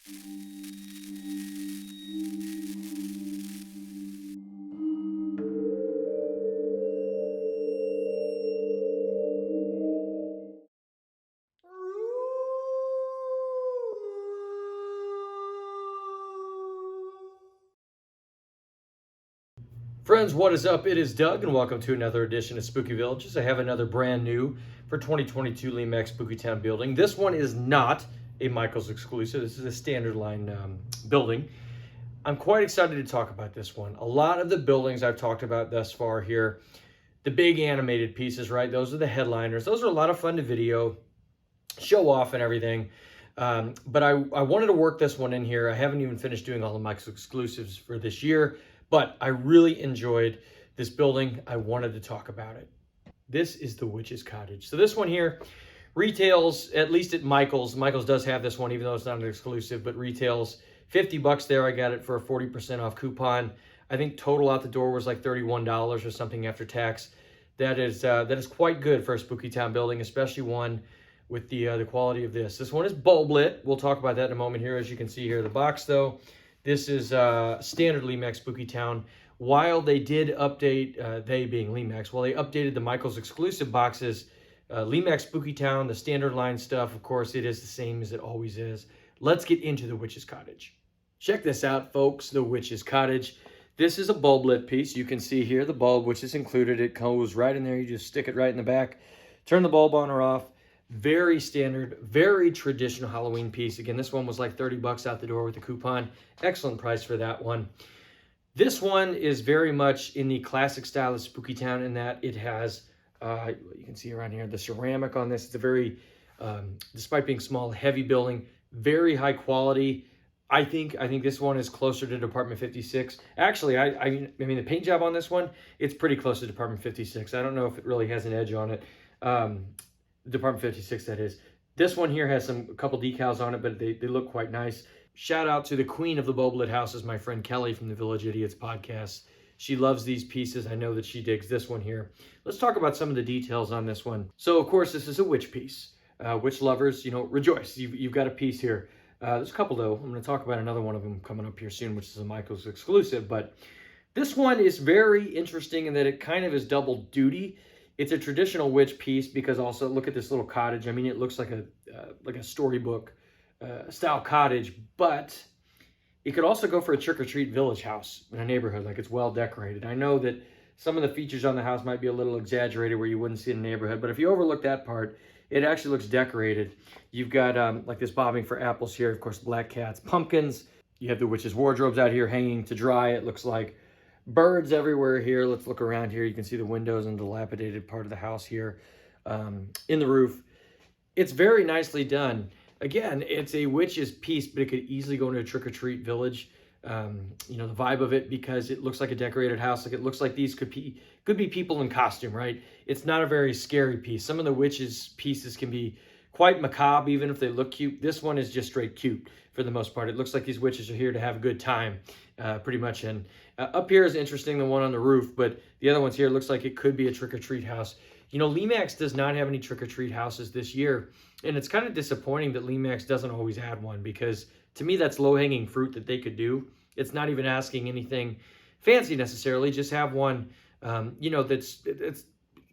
Friends, what is up? It is Doug, and welcome to another edition of Spooky Villages. I have another brand new for 2022 Lemax Spooky Town building. This one is not a Michaels exclusive. This is a standard line building. I'm quite excited to talk about this one. A lot of the buildings I've talked about thus far here, the big animated pieces, right? Those are the headliners. Those are a lot of fun to video, show off and everything. But I wanted to work this one in here. I haven't even finished doing all the Michaels exclusives for this year. But I really enjoyed this building. I wanted to talk about it. This is the Witch's Cottage. So this one here retails, at least at Michaels. Michaels does have this one, even though it's not an exclusive, but retails $50 there. I got it for a 40% off coupon. I think total out the door was like $31 or something after tax. That is quite good for a Spooky Town building, especially one with the quality of this. This one is bulb lit. We'll talk about that in a moment here. As you can see here, the box though. This is standard Lemax Spooky Town. While they did update, they being Lemax, while they updated the Michaels exclusive boxes, Lemax Spooky Town, the standard line stuff, of course, it is the same as it always is. Let's get into the Witch's Cottage. Check this out, folks, the Witch's Cottage. This is a bulb lit piece. You can see here the bulb, which is included. It goes right in there. You just stick it right in the back, turn the bulb on or off. Very standard, very traditional Halloween piece. Again, this one was like $30 out the door with the coupon. Excellent price for that one. This one is very much in the classic style of Spooky Town in that it has, you can see around here, the ceramic on this. It's a very, despite being small, heavy building, very high quality. I think this one is closer to Department 56. Actually, I mean, the paint job on this one, it's pretty close to Department 56. I don't know if it really has an edge on it. Department 56, that is. This one here has a couple decals on it, but they look quite nice. Shout out to the queen of the bulb lit houses, my friend Kelly from the Village Idiots podcast. She loves these pieces. I know that she digs this one here. Let's talk about some of the details on this one. So, of course, this is a witch piece. Witch lovers, rejoice. You've got a piece here. There's a couple, though. I'm going to talk about another one of them coming up here soon, which is a Michaels exclusive. But this one is very interesting in that it kind of is double duty. It's a traditional witch piece because also look at this little cottage. I mean, it looks like a storybook style cottage, but it could also go for a trick-or-treat village house in a neighborhood, like it's well decorated. I know that some of the features on the house might be a little exaggerated where you wouldn't see it in a neighborhood, but if you overlook that part, it actually looks decorated. You've got like this bobbing for apples here, of course, black cats, pumpkins. You have the witch's wardrobes out here hanging to dry, it looks like. Birds everywhere here. Let's look around here. You can see the windows and the dilapidated part of the house here in the roof. It's very nicely done. Again, it's a witch's piece, but it could easily go into a trick-or-treat village. The vibe of it, because it looks like a decorated house. Like it looks like these could be people in costume, right? It's not a very scary piece. Some of the witches' pieces can be quite macabre, even if they look cute. This one is just straight cute for the most part. It looks like these witches are here to have a good time, pretty much. And up here is interesting, the one on the roof, but the other ones here looks like it could be a trick-or-treat house. Lemax does not have any trick-or-treat houses this year, and it's kind of disappointing that Lemax doesn't always add one, because to me that's low-hanging fruit that they could do. It's not even asking anything fancy necessarily, just have one, that's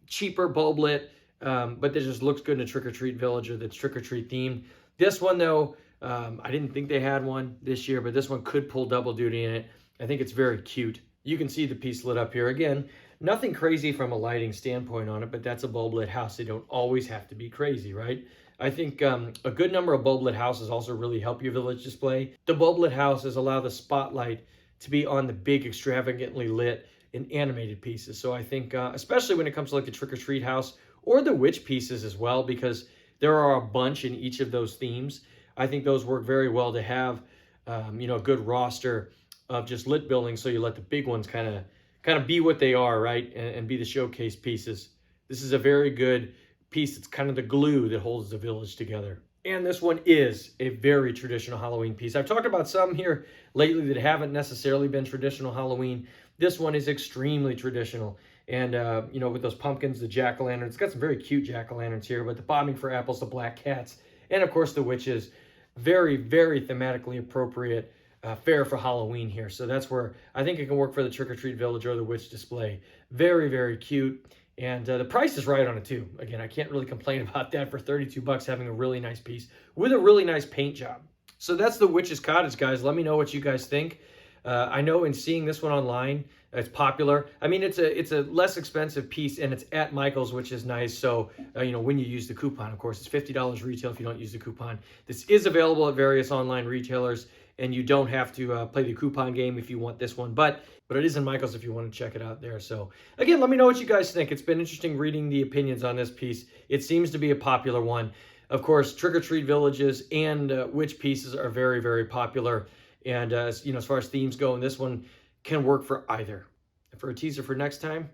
cheaper, bulb lit, but that just looks good in a trick-or-treat village or that's trick-or-treat themed. This one though, I didn't think they had one this year, but this one could pull double duty in it. I think it's very cute. You can see the piece lit up here. Again, nothing crazy from a lighting standpoint on it, but that's a bulb lit house. They don't always have to be crazy, right? I think a good number of bulb lit houses also really help your village display. The bulb lit houses allow the spotlight to be on the big, extravagantly lit and animated pieces. So I think, especially when it comes to like the trick-or-treat house or the witch pieces as well, because there are a bunch in each of those themes. I think those work very well to have, a good roster of just lit buildings, so you let the big ones kind of be what they are, right, and be the showcase pieces. This is a very good piece. It's kind of the glue that holds the village together. And this one is a very traditional Halloween piece. I've talked about some here lately that haven't necessarily been traditional Halloween. This one is extremely traditional. And, with those pumpkins, the jack-o'-lanterns, it's got some very cute jack-o'-lanterns here, but the bobbing for apples, the black cats, and of course the witches. very, very thematically appropriate fair for Halloween here. So that's where I think it can work for the Trick or Treat Village or the Witch display. Very, very cute. And the price is right on it too. Again, I can't really complain about that for 32 bucks, having a really nice piece with a really nice paint job. So that's the Witch's Cottage, guys. Let me know what you guys think. I know in seeing this one online, it's popular. I mean, it's a less expensive piece, and it's at Michael's, which is nice. So, when you use the coupon, of course, it's $50 retail if you don't use the coupon. This is available at various online retailers, and you don't have to play the coupon game if you want this one. But it is in Michael's if you want to check it out there. So, again, let me know what you guys think. It's been interesting reading the opinions on this piece. It seems to be a popular one. Of course, Trick or Treat Villages and Witch pieces are very, very popular. And, as far as themes go, and this one can work for either. And for a teaser for next time,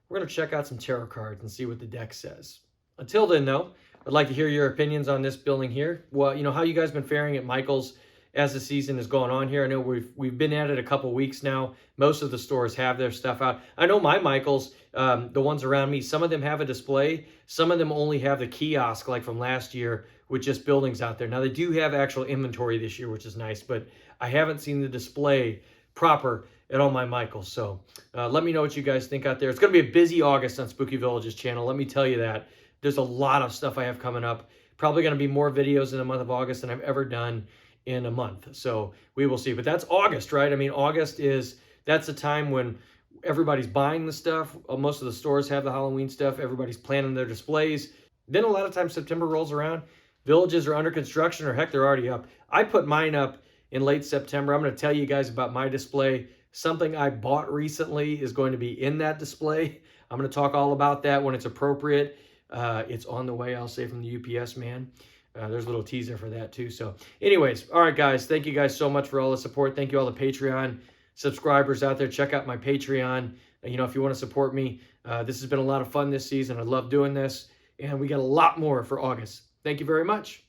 we're going to check out some tarot cards and see what the deck says. Until then, though, I'd like to hear your opinions on this building here. Well, how you guys been faring at Michael's as the season is going on here. I know we've been at it a couple weeks now. Most of the stores have their stuff out. I know my Michael's, the ones around me, some of them have a display. Some of them only have the kiosk like from last year with just buildings out there. Now, they do have actual inventory this year, which is nice, but I haven't seen the display proper at all my Michaels. So let me know what you guys think out there. It's going to be a busy August on Spooky Village's channel. Let me tell you that. There's a lot of stuff I have coming up. Probably going to be more videos in the month of August than I've ever done in a month. So we will see. But that's August, right? I mean, that's a time when everybody's buying the stuff. Most of the stores have the Halloween stuff. Everybody's planning their displays. Then a lot of times September rolls around. Villages are under construction, or heck, they're already up. I put mine up in late September. I'm going to tell you guys about my display. Something I bought recently is going to be in that display. I'm going to talk all about that when it's appropriate. It's on the way, I'll say, from the UPS man. There's a little teaser for that too. So anyways, all right, guys, thank you guys so much for all the support. Thank you all the Patreon subscribers out there. Check out my Patreon. If you want to support me, this has been a lot of fun this season. I love doing this, and we got a lot more for August. Thank you very much.